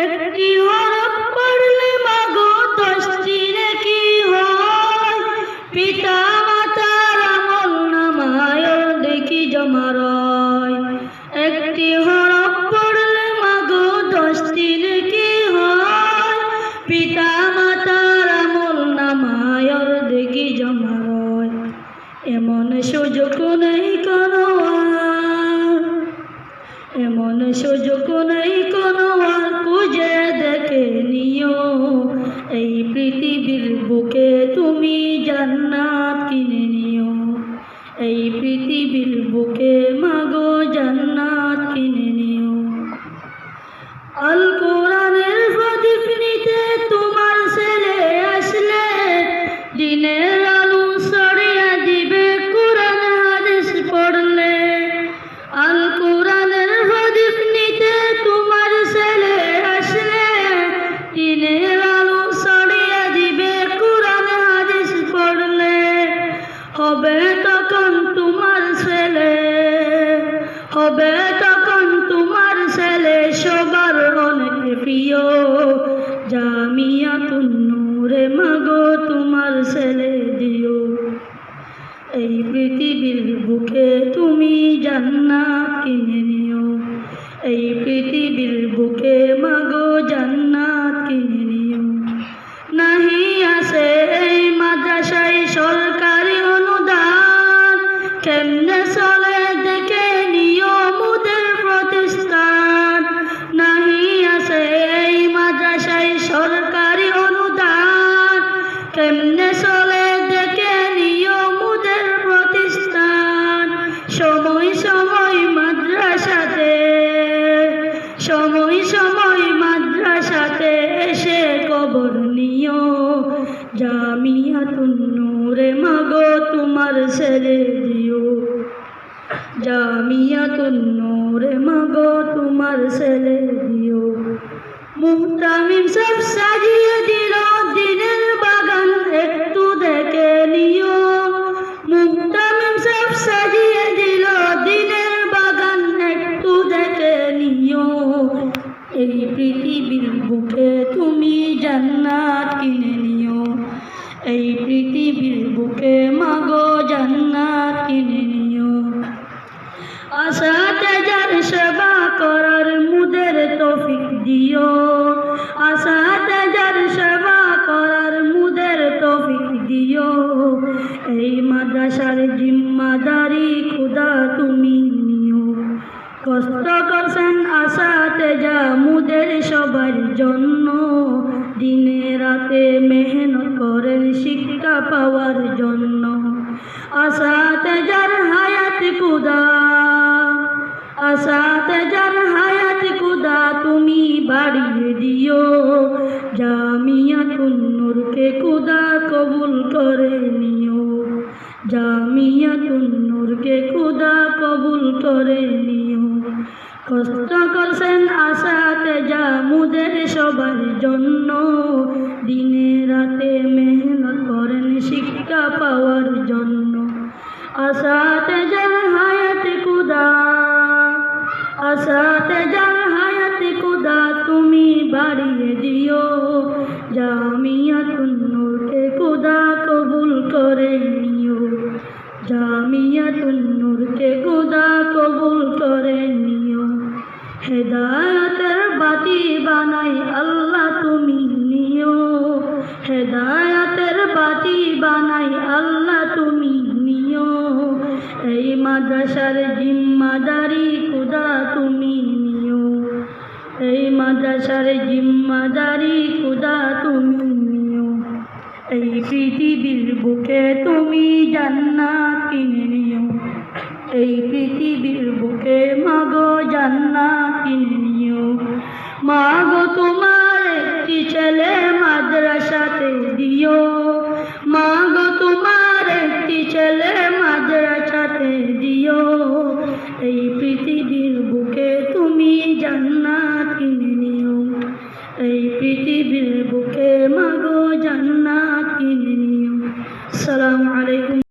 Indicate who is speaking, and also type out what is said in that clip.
Speaker 1: একটি হরফ পড়লে মাগো 10টি নেকি হয়। পিতা মাতার আমল নামায় দেখি জমা রয়। একটি হরফ পড়লে মাগো 10টি নেকি হয়। পিতা মাতার আমল নামায় দেখি জমা রয়। এমন সুযোগ নেই কোনো আর, এমন সুযোগ নেই কোনো আর, খুঁজে দেখে নিও। এই পৃথিবীর বুকে তুমি জান্নাত কিনে নিও। এই পৃথিবীর বুকে মাগো জান্নাত কিনে নিও। আল কোরআনের প্রদীপ নিতে তোমার ছেলে আসলে, দিনের আলো ছড়িয়ে দিবে কোরআন হাদিস পড়লে। আল কোরআনের প্রদীপ নিতে তোমার ছেলে আসলে, দিনের আলো ছড়িয়ে দিবে কোরআন হাদিস পড়লে। হবে তখন তোমার ছেলে, হবে তখন তোমার ছেলে সবার অনেক প্রিয়। জামিয়াতুন নূরে মাগো তোমার ছেলে দিও। এই পৃথিবীর বুকে তুমি জান্নাত কিনে নিও। এই পৃথিবীর বুকে মাগো জান্নাত কিনে নিও। নাহি আছে এই মাদ্রাসায় সরকারি অনুদান, কেমনে চলে দেখে নিও মুদের প্রতিষ্ঠান। নাহি আছে এই মাদ্রাসায় সরকারি অনুদান, কেমনে চলে দেখে নিও মুদের প্রতিষ্ঠান। সময় সময় মাদ্রাসাতে, সময় সময় মাদ্রাসাতে এসে খবর নিও। জামিয়াতুন নূরে মাগো তোমার ছেলে দিও। জামিয়াতুন নূরে মাগো তোমার ছেলে দিও। মুহতামিম সব সাজিয়ে দিল দিনের বাগান, একটু দেখে নিও। মুহতামিম সব সাজিয়ে দিল দিনের বাগান, একটু দেখে নিও। এই পৃথিবীর বুকে তুমি জান্নাত কিনে নিও। এই পৃথিবীর বুকে মাগো জান্নাত কিনে নিও। আসাতেজার সেবা করার মুদের তৌফিক দিও। আসাতেজার সেবা করার মুদের তৌফিক দিও। এই মাদ্রাসার জিম্মাদারি খোদা তুমি নিও। কষ্ট করছেন আসাতেজা মুদের সবার জন্য, দিনে রাতে মেহনত করেন শিক্ষা পাওয়ার জন্য। আসাতেজার হায়াত খোদা, আসাতেজার হায়াত খোদা তুমি বাড়িয়ে দিও। জামিয়াতুন নূরকে খোদা কবুল করে নিও। জামিয়াতুন নূরকে খোদা কবুল করে নিও। কষ্ট করছেন আসাতেজা মুদের সবার জন্য, দিনে রাতে মেহনত করেন শিক্ষা পাওয়ার জন্য। আসাতেজার হায়াত খোদা, আসাতেজার হায়াত খোদা তুমি বাড়িয়ে দিও। জামিয়াতুন নূরকে খোদা কবুল করে নিও। জামিয়াতুন নূরকে খোদা কবুল করে নিও। হেদায়েতের বাতি বানাই আল্লাহ তুমি নিও। হেদায়েতের বাতি বানাই আল্লাহ তুমি নিও। এই মাদ্রাসার জিম্মাদারি খোদা তুমি নিও। এই মাদ্রাসার জিম্মাদারি খোদা তুমি নিও। এই পৃথিবীর বুকে তুমি জান্নাত কিনে নিও। এই পৃথিবীর বুকে মাগো জান্নাত কিনে নিও। মাগো তোমার একটি ছেলে মাদ্রাসাতে দিও। মাগো তোমার একটি ছেলে মাদ্রাসাতে দিও। এই পৃথিবীর বুকে তুমি জান্নাত কিনে নিও। এই পৃথিবীর বুকে মাগো জান্নাত কিনে নিও। আসসালামু আলাইকুম।